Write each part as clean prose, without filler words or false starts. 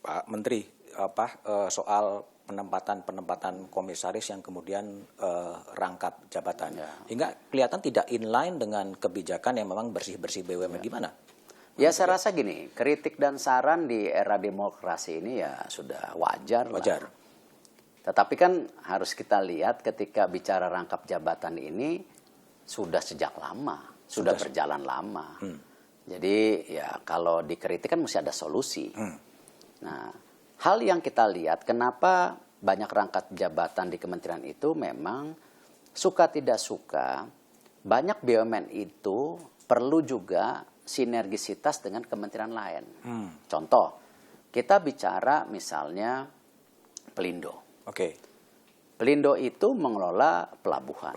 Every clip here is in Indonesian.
Pak Menteri soal penempatan komisaris yang kemudian rangkap jabatan. Hingga kelihatan tidak inline dengan kebijakan yang memang bersih-bersih BUMN. Gimana? Ya saya rasa gini, kritik dan saran di era demokrasi ini ya sudah wajar. Tetapi kan harus kita lihat ketika bicara rangkap jabatan ini sudah sejak lama, sudah berjalan lama. Jadi ya kalau dikritik kan mesti ada solusi. Nah, hal yang kita lihat kenapa banyak rangkap jabatan di kementerian itu memang suka tidak suka banyak BUMN itu perlu juga sinergisitas dengan kementerian lain. Contoh, kita bicara misalnya Pelindo. Pelindo itu mengelola pelabuhan.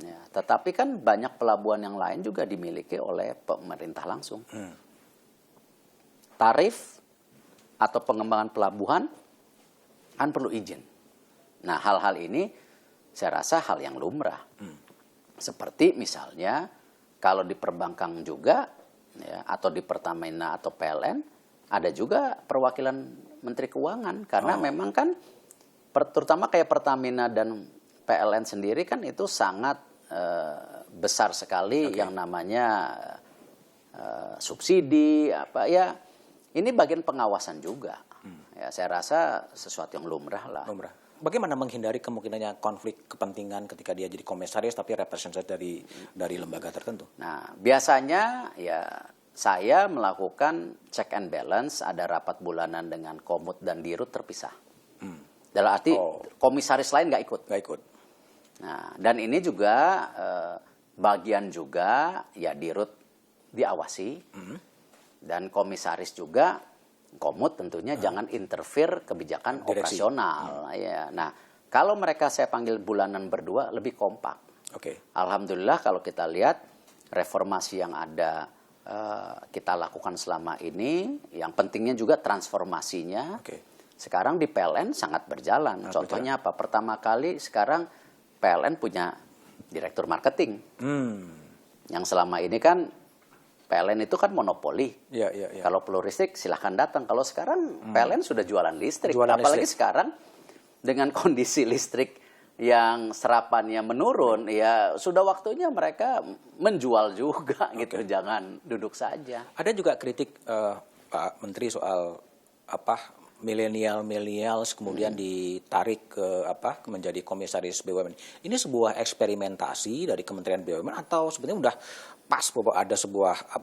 Ya, tetapi kan banyak pelabuhan yang lain juga dimiliki oleh pemerintah langsung. Tarif atau pengembangan pelabuhan kan perlu izin. Nah, hal-hal ini saya rasa hal yang lumrah. Seperti misalnya kalau di perbankan juga ya, atau di Pertamina atau PLN ada juga perwakilan Menteri Keuangan karena memang kan terutama kayak Pertamina dan PLN sendiri kan itu sangat besar sekali yang namanya subsidi apa ya. Ini bagian pengawasan juga. Ya, saya rasa sesuatu yang lumrah lah. Bagaimana menghindari kemungkinannya konflik kepentingan ketika dia jadi komisaris tapi representatif dari lembaga tertentu? Nah, biasanya ya saya melakukan check and balance, ada rapat bulanan dengan Komut dan Dirut terpisah. Dalam arti komisaris lain nggak ikut. Nah, dan ini juga bagian juga ya Dirut diawasi dan komisaris juga Komut tentunya jangan interfere kebijakan operasional. Ya. Nah, kalau mereka saya panggil bulanan berdua lebih kompak. Alhamdulillah kalau kita lihat reformasi yang ada kita lakukan selama ini, yang pentingnya juga transformasinya. Sekarang di PLN sangat berjalan. Contohnya apa? Pertama kali sekarang PLN punya direktur marketing. Yang selama ini kan PLN itu kan monopoli. Kalau perlu listrik silahkan datang. Kalau sekarang PLN sudah jualan listrik. Apalagi sekarang dengan kondisi listrik yang serapannya menurun, ya sudah waktunya mereka menjual juga gitu. Jangan duduk saja. Ada juga kritik Pak Menteri soal milenial kemudian ditarik ke menjadi komisaris BUMN. Ini sebuah eksperimentasi dari Kementerian BUMN atau sebenarnya udah pas bahwa ada sebuah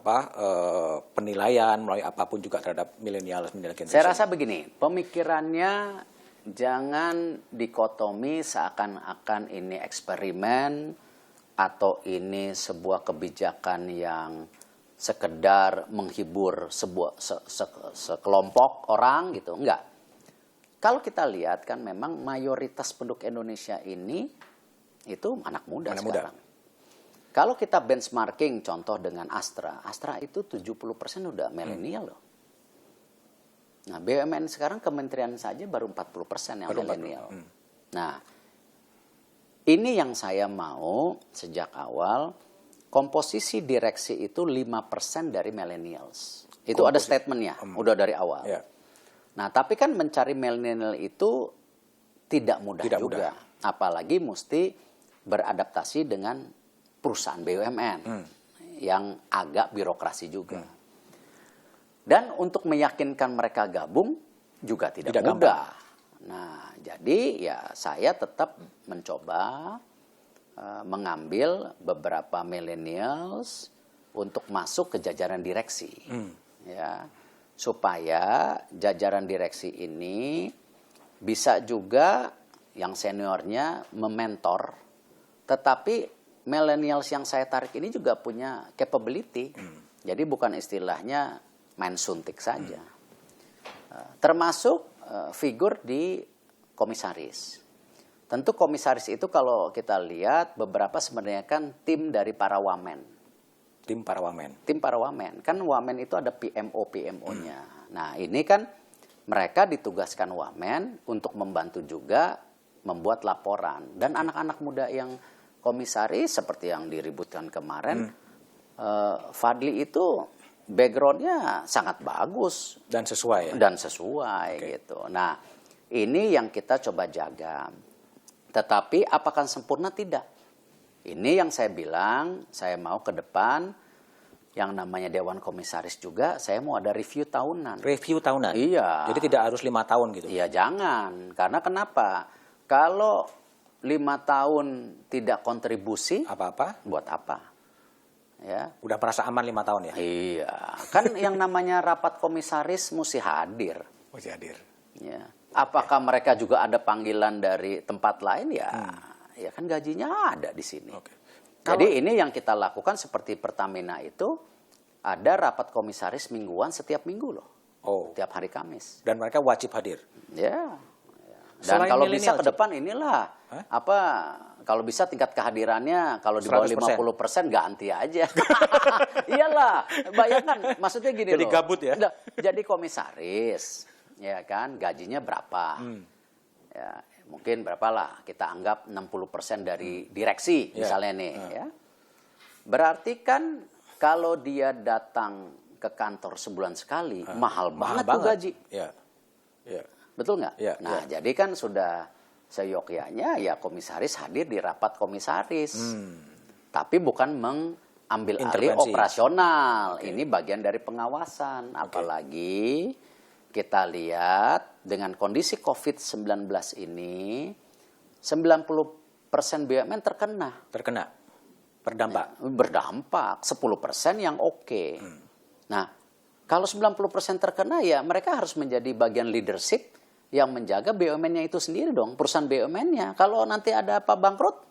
penilaian melalui apapun juga terhadap milenial generation? Saya rasa begini, pemikirannya jangan dikotomi seakan-akan ini eksperimen atau ini sebuah kebijakan yang sekedar menghibur sekelompok orang gitu. Enggak. Kalau kita lihat kan memang mayoritas penduduk Indonesia ini itu anak muda sekarang. Kalau kita benchmarking contoh dengan Astra itu 70% udah milenial loh. Nah, BUMN sekarang kementerian saja baru 40% yang milenial. Nah, ini yang saya mau sejak awal. Komposisi direksi itu 5% dari millennials. Itu ada statementnya, udah dari awal. Nah, tapi kan mencari milenial itu tidak mudah juga. Apalagi mesti beradaptasi dengan perusahaan BUMN yang agak birokrasi juga. Dan untuk meyakinkan mereka gabung juga tidak mudah. Nah, jadi ya saya tetap mencoba mengambil beberapa millennials untuk masuk ke jajaran direksi, ya, supaya jajaran direksi ini bisa juga yang seniornya mementor, tetapi millennials yang saya tarik ini juga punya capability, jadi bukan istilahnya main suntik saja, termasuk figur di komisaris. Tentu komisaris itu kalau kita lihat beberapa sebenarnya kan tim dari para wamen. Tim para wamen. Kan wamen itu ada PMO-nya. Nah, ini kan mereka ditugaskan wamen untuk membantu juga membuat laporan. Dan anak-anak muda yang komisaris seperti yang diributkan kemarin, Fadli itu background-nya sangat bagus Dan sesuai ya? dan sesuai gitu. Nah, ini yang kita coba jaga. Tetapi apakah sempurna? Tidak. Ini yang saya bilang, saya mau ke depan yang namanya Dewan Komisaris juga, saya mau ada review tahunan. Review tahunan? Iya. Jadi tidak harus 5 tahun gitu? Iya, jangan. Karena kenapa? Kalau 5 tahun tidak kontribusi, Apa-apa? buat apa? Ya. Udah merasa aman 5 tahun ya? Iya. Kan yang namanya rapat komisaris mesti hadir. Masih hadir. Ya. Apakah mereka juga ada panggilan dari tempat lain? Ya, ya kan gajinya ada di sini. Oke. Jadi ini yang kita lakukan seperti Pertamina itu, ada rapat komisaris mingguan setiap minggu loh. Oh. Tiap hari Kamis. Dan mereka wajib hadir? Ya. Dan Selain kalau bisa milenial, ke depan inilah kalau bisa tingkat kehadirannya kalau di bawah 50% ganti aja. Iyalah, bayangkan maksudnya gini Jadi loh. gabut ya? Jadi komisaris, ya kan, gajinya berapa? Ya, mungkin berapa kita anggap 60% dari direksi misalnya nih ya. Berarti kan kalau dia datang ke kantor sebulan sekali, mahal banget tuh gaji. Ya. Ya. Betul nggak? Ya, nah, jadi kan sudah seyogyanya ya komisaris hadir di rapat komisaris. Tapi bukan mengambil alih Intervensi. operasional. Ini bagian dari pengawasan. Apalagi kita lihat dengan kondisi COVID-19 ini, 90% BUMN terkena. Terkena? Berdampak? Berdampak. 10% yang oke. Nah, kalau 90% terkena ya mereka harus menjadi bagian leadership yang menjaga BUMN-nya itu sendiri dong, perusahaan BUMN-nya. Kalau nanti ada apa bangkrut,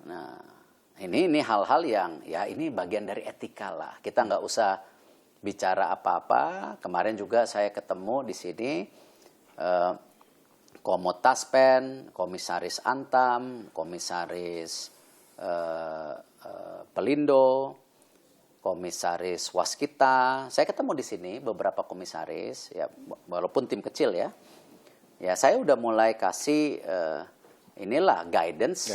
nah ini hal-hal yang ya ini bagian dari etika lah. Kita nggak usah bicara apa-apa. Kemarin juga saya ketemu di sini Komotaspen, Komisaris Antam, Komisaris Pelindo, Komisaris Waskita. Saya ketemu di sini beberapa komisaris, ya walaupun tim kecil ya. Ya saya udah mulai kasih inilah guidance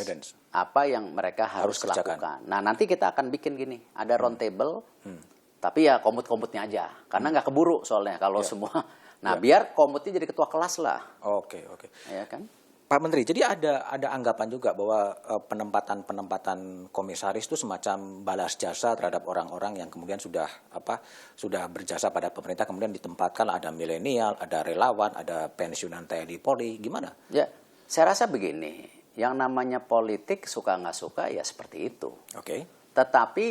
apa yang mereka harus lakukan. Nah nanti kita akan bikin gini, ada round table, tapi ya komut-komutnya aja, karena nggak keburu soalnya kalau semua. Nah biar komutnya jadi ketua kelas lah. Oke. Ya kan? Pak Menteri, jadi ada anggapan juga bahwa penempatan komisaris itu semacam balas jasa terhadap orang-orang yang kemudian sudah berjasa pada pemerintah, kemudian ditempatkan ada milenial, ada relawan, ada pensiunan TNI Polri, gimana? Ya, saya rasa begini, yang namanya politik suka nggak suka ya seperti itu. Oke. Tetapi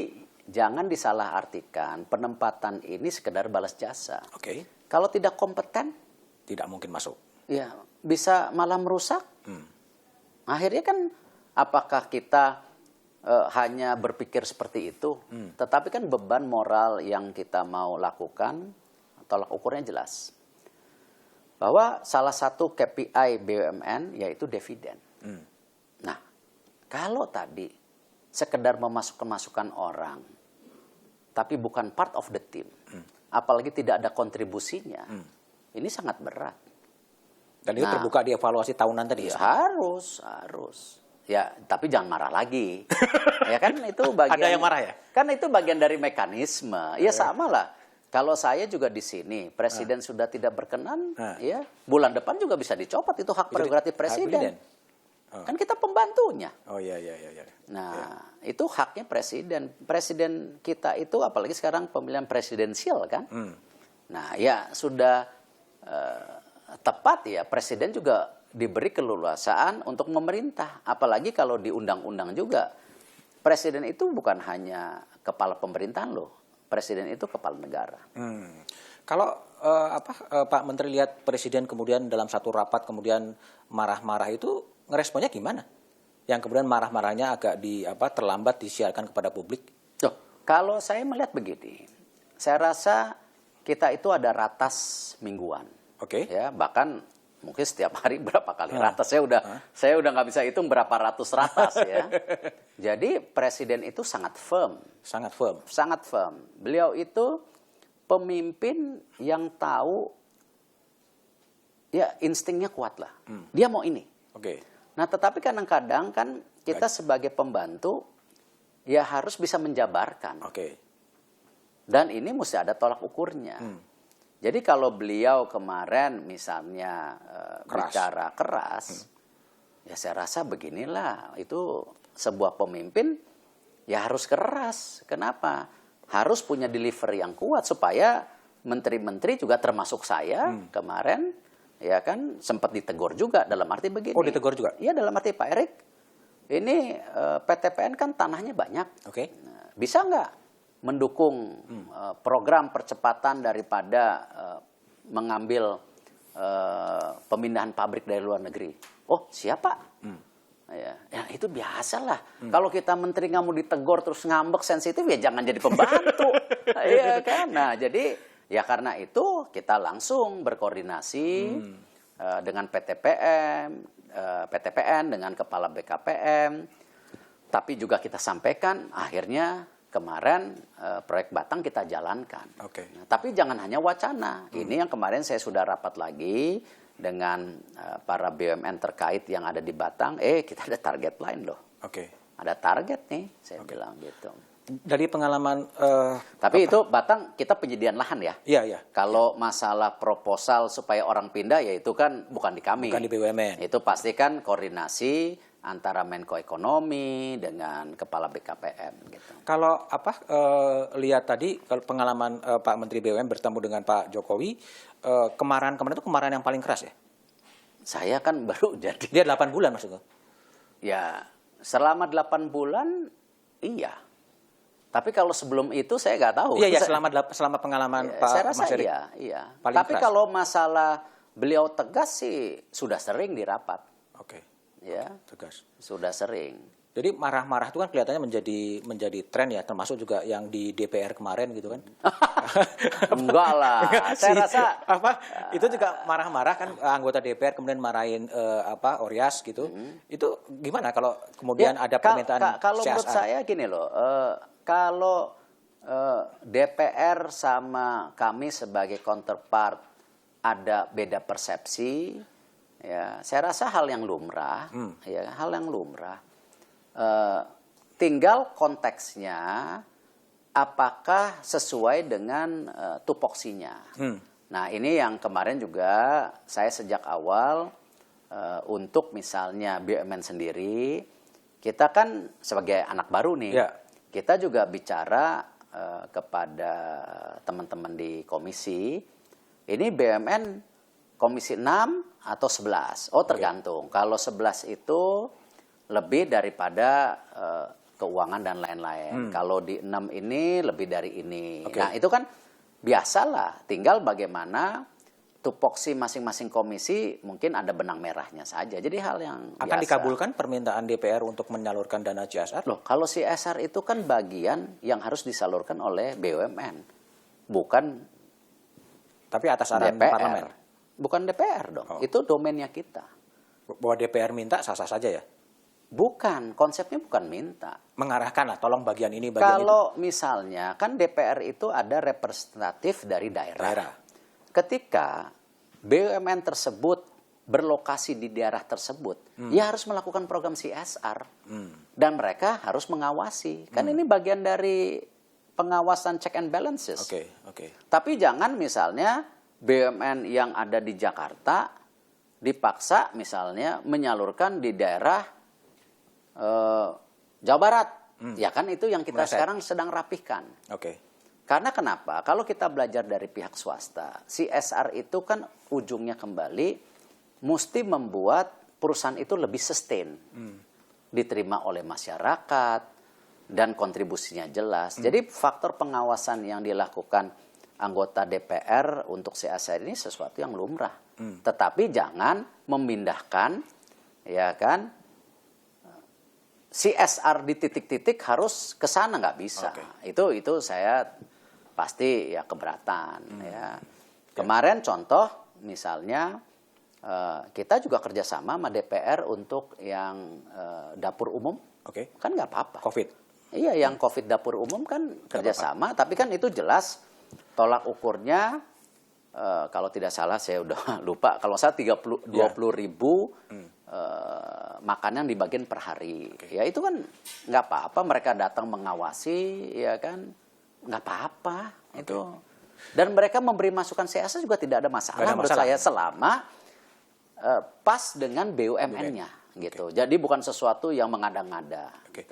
jangan disalahartikan penempatan ini sekedar balas jasa. Oke. Kalau tidak kompeten, tidak mungkin masuk. Ya, bisa malah merusak. Akhirnya kan apakah kita hanya berpikir seperti itu, tetapi kan beban moral yang kita mau lakukan, tolak ukurnya jelas. Bahwa salah satu KPI BUMN yaitu dividen. Nah, kalau tadi sekedar memasukkan masukan orang, tapi bukan part of the team, apalagi tidak ada kontribusinya, ini sangat berat. Dan itu terbuka di evaluasi tahunan tadi? Ya, harus. Ya, tapi jangan marah lagi. Ya kan itu bagian. Ada yang marah ya? Kan itu bagian dari mekanisme. Ya sama lah. Kalau saya juga di sini, presiden sudah tidak berkenan, ya bulan depan juga bisa dicopot, itu hak prerogatif presiden. Kan kita pembantunya. Oh iya. Nah, itu haknya presiden. Presiden kita itu apalagi sekarang pemilihan presidensial kan. Nah, ya sudah tepat ya presiden juga diberi keleluasaan untuk memerintah. Apalagi kalau di undang-undang juga presiden itu bukan hanya kepala pemerintahan loh. Presiden itu kepala negara. Kalau Pak Menteri lihat presiden kemudian dalam satu rapat kemudian marah-marah itu ngeresponnya gimana? Yang kemudian marah-marahnya agak terlambat disiarkan kepada publik. Kalau saya melihat begini, saya rasa kita itu ada ratas mingguan. Oke. Ya, bahkan mungkin setiap hari berapa kali ratas. Saya udah nggak bisa hitung berapa ratus ratas ya. Jadi presiden itu sangat firm. Sangat firm. Sangat firm. Beliau itu pemimpin yang tahu ya instingnya kuat lah. Dia mau ini. Oke. Nah, tetapi kadang-kadang kan kita sebagai pembantu ya harus bisa menjabarkan. Oke. Dan ini mesti ada tolak ukurnya. Jadi kalau beliau kemarin misalnya bicara keras, ya saya rasa beginilah, itu sebuah pemimpin ya harus keras. Kenapa? Harus punya delivery yang kuat supaya menteri-menteri juga termasuk saya kemarin ya kan sempat ditegur juga dalam arti begini. Oh, ditegur juga? Iya, dalam arti Pak Erik, ini PTPN kan tanahnya banyak. Oke. Bisa nggak mendukung program percepatan daripada mengambil pemindahan pabrik dari luar negeri? Oh, siapa? Ya, itu biasalah. Kalau kita menteri nggak mau ditegur terus ngambek sensitif, ya jangan jadi pembantu. Iya kan? Nah, jadi ya karena itu kita langsung berkoordinasi dengan PTPN, dengan Kepala BKPM. Tapi juga kita sampaikan akhirnya kemarin proyek Batang kita jalankan. Nah, tapi jangan hanya wacana. Ini yang kemarin saya sudah rapat lagi dengan para BUMN terkait yang ada di Batang. Kita ada target lain loh. Ada target nih, saya bilang gitu. Dari pengalaman... Tapi itu Batang kita penyediaan lahan ya. Iya. Kalau masalah proposal supaya orang pindah, ya itu kan bukan di kami. Bukan di BUMN. Itu pasti kan koordinasi antara Menko Ekonomi dengan Kepala BKPM gitu. Kalau lihat tadi kalau pengalaman Pak Menteri BUMN bertemu dengan Pak Jokowi, kemarin itu kemarahan yang paling keras ya? Saya kan baru jadi. Dia 8 bulan maksudnya? Ya, selama 8 bulan iya. Tapi kalau sebelum itu saya nggak tahu. Iya, selama pengalaman Pak saya rasa Mas Erik. Iya. Tapi keras. kalau masalah beliau tegas sih sudah sering di rapat. Ya, tegas. Sudah sering. Jadi marah-marah itu kan kelihatannya menjadi tren ya, termasuk juga yang di DPR kemarin gitu kan. Enggak lah. Saya rasa itu juga marah-marah kan anggota DPR kemudian marahin Orias gitu. Itu gimana kalau kemudian ada permintaan kalau CSR? menurut saya gini loh, kalau DPR sama kami sebagai counterpart ada beda persepsi, ya saya rasa hal yang lumrah, ya hal yang lumrah. Tinggal konteksnya apakah sesuai dengan tupoksinya. Nah ini yang kemarin juga saya sejak awal untuk misalnya BUMN sendiri, kita kan sebagai anak baru nih, kita juga bicara kepada teman-teman di komisi, ini BUMN komisi 6 atau 11, tergantung. Kalau 11 itu lebih daripada keuangan dan lain-lain. Kalau di 6 ini lebih dari ini. Nah itu kan biasalah, tinggal bagaimana tupoksi masing-masing komisi mungkin ada benang merahnya saja. Jadi hal yang akan biasa. dikabulkan permintaan DPR untuk menyalurkan dana CSR? Loh, kalau CSR itu kan bagian yang harus disalurkan oleh BUMN, bukan tapi atas arahan DPR. parlemen. Bukan DPR dong, itu domainnya kita. Bahwa DPR minta sah-sah saja ya? Bukan, konsepnya bukan minta. Mengarahkan lah, tolong bagian ini, bagian kalau itu. Misalnya, kan DPR itu ada representatif dari daerah. Ketika BUMN tersebut berlokasi di daerah tersebut, ya harus melakukan program CSR. Dan mereka harus mengawasi. Kan ini bagian dari pengawasan check and balances. Tapi jangan misalnya BUMN yang ada di Jakarta dipaksa misalnya menyalurkan di daerah Jawa Barat. Ya kan itu yang kita sekarang sedang rapihkan. Karena kenapa? Kalau kita belajar dari pihak swasta, CSR itu kan ujungnya kembali mesti membuat perusahaan itu lebih sustain. Diterima oleh masyarakat dan kontribusinya jelas. Jadi faktor pengawasan yang dilakukan anggota DPR untuk CSR ini sesuatu yang lumrah. Tetapi jangan memindahkan, ya kan, CSR di titik-titik harus ke sana, nggak bisa. Itu saya pasti ya keberatan. Ya. Kemarin contoh misalnya kita juga kerjasama sama DPR untuk yang dapur umum, kan nggak apa-apa. COVID. Iya, yang COVID dapur umum kan kerjasama, tapi kan itu jelas tolak ukurnya. Kalau tidak salah saya udah lupa, kalau saya 20 ribu makanan dibagiin per hari. Ya itu kan nggak apa-apa, mereka datang mengawasi, ya kan. nggak apa-apa itu. Dan mereka memberi masukan CSR juga tidak ada masalah menurut saya selama pas dengan BUMN-nya gitu. Jadi bukan sesuatu yang mengada-ngada. Oke.